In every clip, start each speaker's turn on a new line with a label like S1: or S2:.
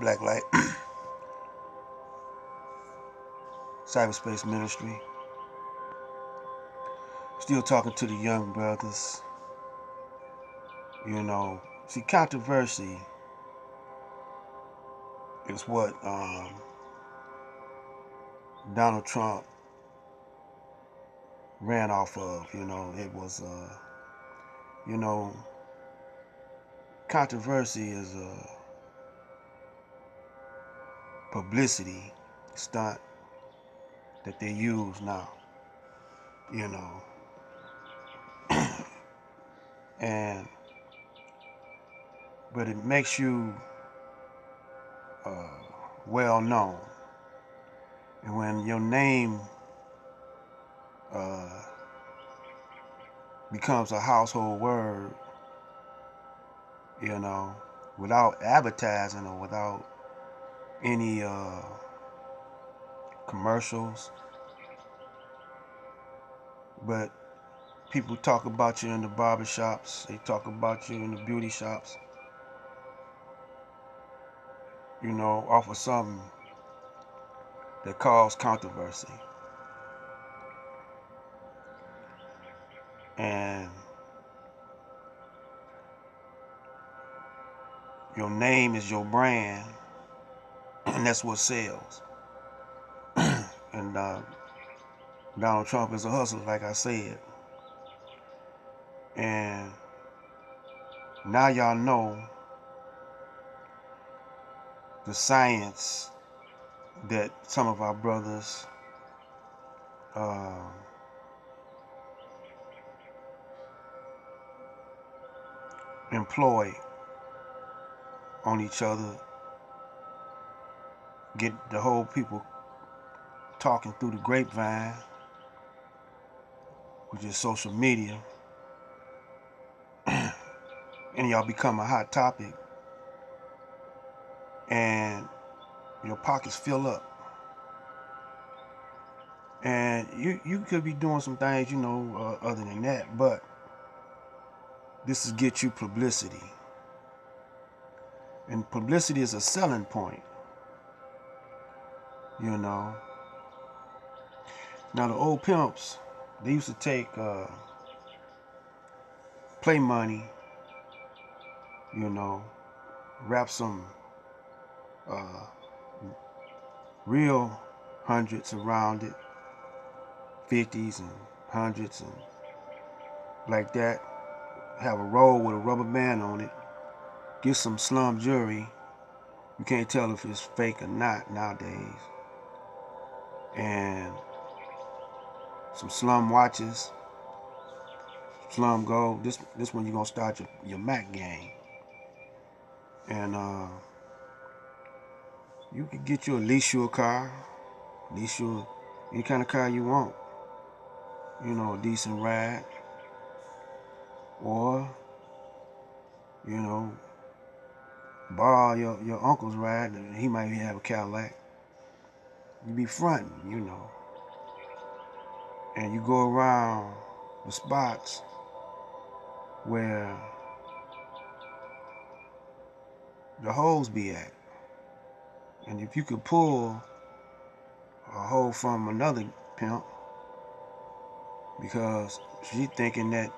S1: Black Light, Cyberspace Ministry. Still talking to the young brothers. See, controversy is what Donald Trump ran off of. It was, controversy is a publicity stunt that they use now. And but it makes you well known, and when your name becomes a household word, without advertising or without any commercials, but people talk about you in the barbershops, they talk about you in the beauty shops, off of something that caused controversy. And your name is your brand, and that's what sells. And Donald Trump is a hustler, like I said. And now y'all know the science that some of our brothers employ on each other, get the whole people talking through the grapevine, which is social media, and y'all become a hot topic, and your pockets fill up. And you could be doing some things, other than that, but this is get you publicity. And publicity is a selling point, Now the old pimps, they used to take play money, wrap some real hundreds around it, 50s and hundreds and like that, have a roll with a rubber band on it, get some slum jewelry, you can't tell if it's fake or not nowadays, and some slum watches, slum gold. This when you're gonna start your Mac game. And you can get you a car, lease you any kind of car you want, a decent ride, or borrow your uncle's ride. He might have a Cadillac. You be fronting, and you go around the spots where the hoes be at. And if you could pull a hoe from another pimp, because she thinking that,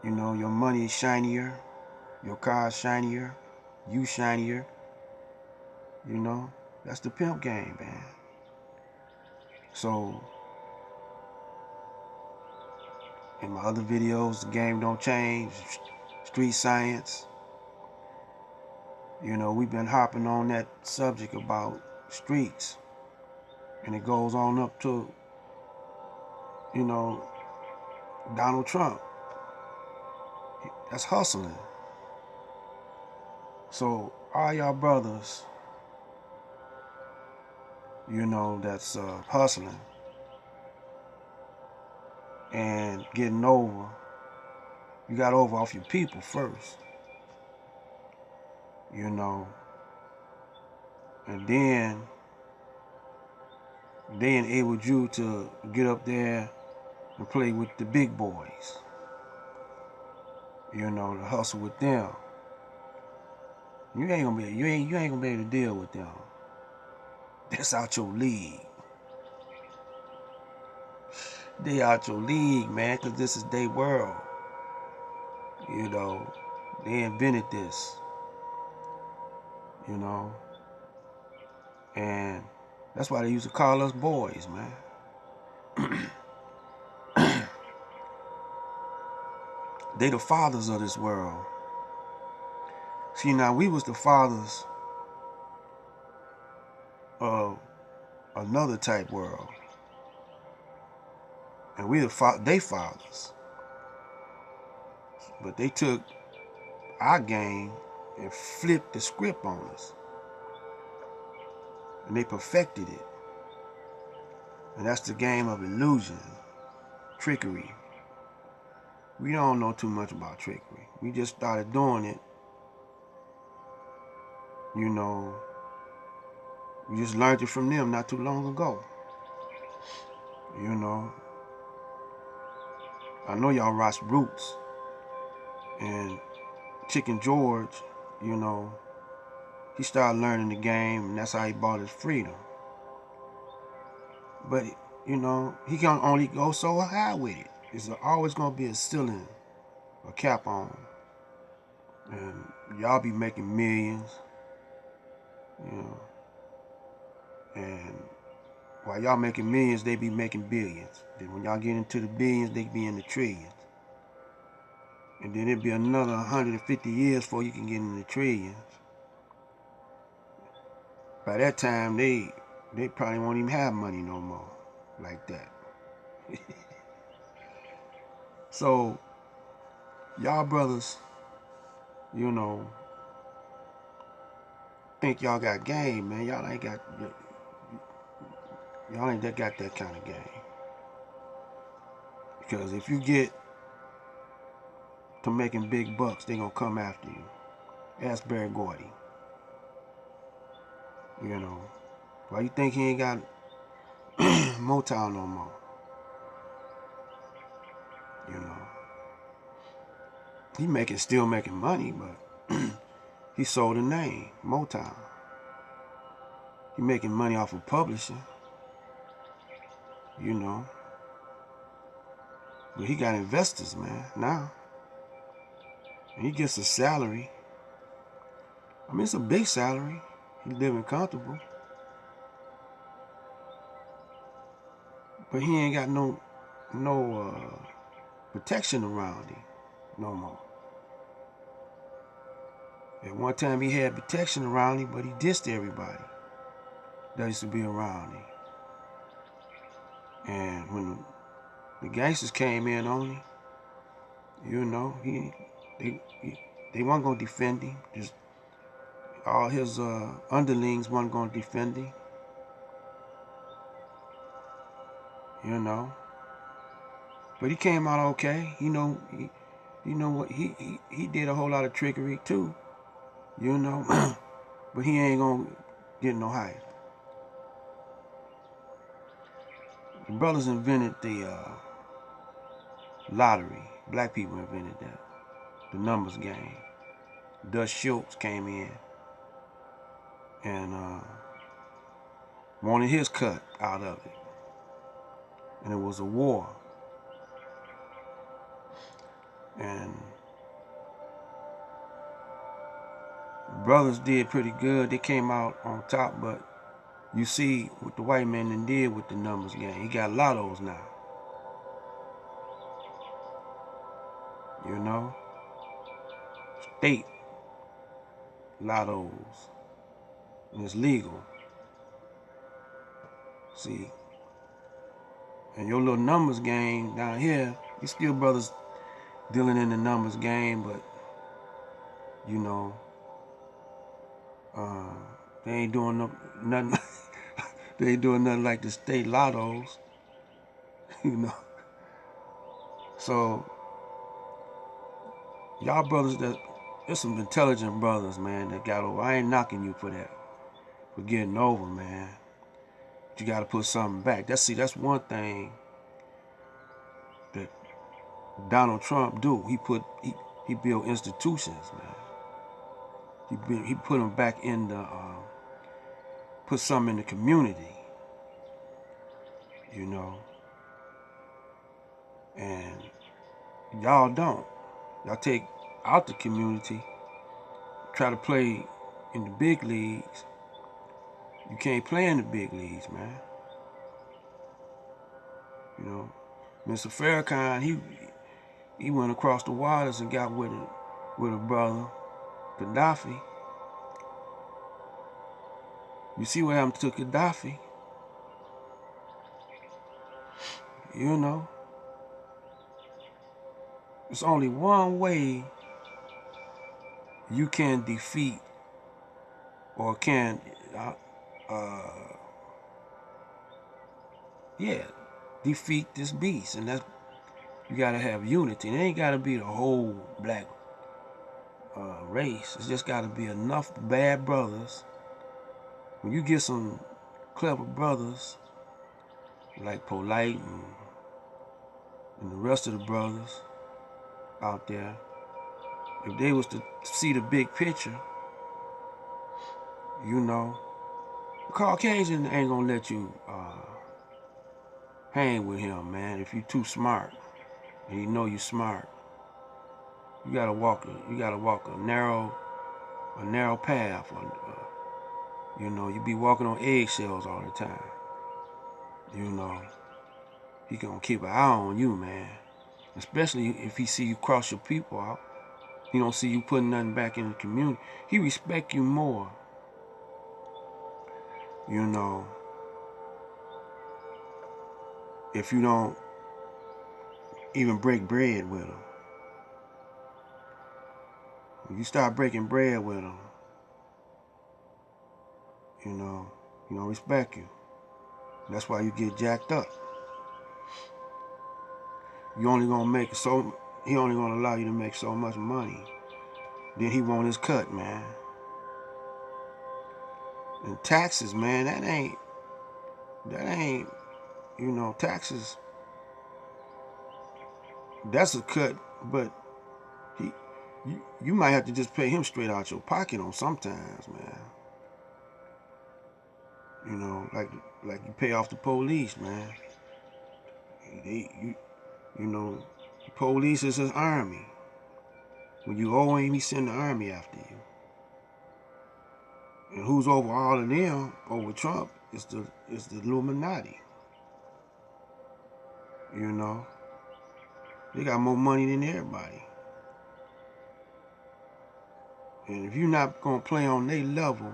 S1: your money is shinier, your car is shinier, you shinier, that's the pimp game, man. So, in my other videos, the game don't change, street science, we've been hopping on that subject about streets, and it goes on up to, Donald Trump. That's hustling. So all y'all brothers, that's hustling and getting over, you got over off your people first, and then they enabled you to get up there and play with the big boys, to hustle with them. You ain't gonna be able to deal with them. That's out your league. They out your league, man, because this is their world. You know, they invented this. You know, and that's why they used to call us boys, man. They the fathers of this world. See, now we was the fathers of another type world, and we they fathers. But they took our game and flipped the script on us, and they perfected it. And that's the game of illusion, trickery. We don't know too much about trickery. We just started doing it. You know, we just learned it from them not too long ago. You know, I know y'all watch Roots, and Chicken George, you know, he started learning the game, and that's how he bought his freedom. But, you know, he can only go so high with it. There's always going to be a ceiling, a cap on. And y'all be making millions, you know. And while y'all making millions, they be making billions. Then when y'all get into the billions, they be in the trillions. And then it'll be another 150 years before you can get in the trillions. By that time, they probably won't even have money no more like that. So, y'all brothers, you know, think y'all got game, man. Y'all ain't got that kind of game. Because if you get to making big bucks, they gonna come after you. Ask Barry Gordy. You know, why you think he ain't got Motown no more? You know, he still making money, but he sold a name, Motown. He making money off of publishing. You know, but he got investors, man, now. And he gets a salary. I mean, it's a big salary. He's living comfortable. But he ain't got no protection around him no more. At one time he had protection around him, but he dissed everybody that used to be around him. And when the gangsters came in on him, you know, they weren't gonna defend him. Just all his underlings weren't gonna defend him. You know. But he came out okay. You know what, he did a whole lot of trickery too. You know. But he ain't gonna get no higher. The brothers invented the lottery. Black people invented that. The numbers game. Dutch Schultz came in and wanted his cut out of it. And it was a war. And the brothers did pretty good. They came out on top, but you see what the white man then did with the numbers game. He got lottos now. You know? State lottos. And it's legal. See? And your little numbers game down here, you still brothers dealing in the numbers game, but you know, they ain't doing nothing. They ain't doing nothing like the state lottos, you know. So y'all brothers, there's some intelligent brothers, man, that got over. I ain't knocking you for that, for getting over, man. But you got to put something back. That's one thing that Donald Trump do. He built institutions, man. He put them back in the put some in the community, you know. And y'all don't. Y'all take out the community, try to play in the big leagues. You can't play in the big leagues, man. You know, Mr. Farrakhan, he went across the waters and got with a brother, Gaddafi. You see what happened to Gaddafi? You know, there's only one way you can defeat or can, defeat this beast, and that's you gotta have unity. It ain't gotta be the whole black race. It's just gotta be enough bad brothers. When you get some clever brothers like Polite and the rest of the brothers out there, if they was to see the big picture, you know, the Caucasian ain't gonna let you hang with him, man. If you too smart and you know you smart, you gotta walk a narrow path. You know, you be walking on eggshells all the time. You know, he gonna keep an eye on you, man. Especially if he see you cross your people out. He don't see you putting nothing back in the community. He respect you more. You know, if you don't even break bread with him. When you start breaking bread with him, you know, he don't respect you. That's why you get jacked up. You only gonna make so. He only gonna allow you to make so much money. Then he want his cut, man. And taxes, man, that ain't. You know, taxes. That's a cut, but you might have to just pay him straight out your pocket on sometimes, man. You know, like you pay off the police, man. You know, the police is his army. When you owe him, he send the army after you. And who's over all of them, over Trump, is the Illuminati. You know, they got more money than everybody. And if you're not gonna play on their level,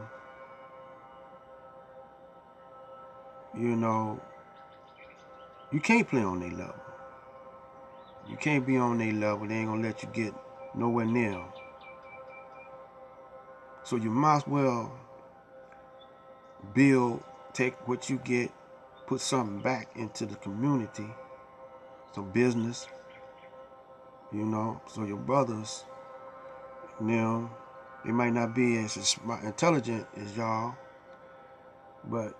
S1: you know, you can't play on their level. You can't be on their level. They ain't gonna let you get nowhere near them. So you might as well take what you get, put something back into the community, some business, you know, so your brothers, you know, they might not be as intelligent as y'all, but,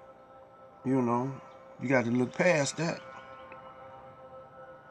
S1: you know, you got to look past that.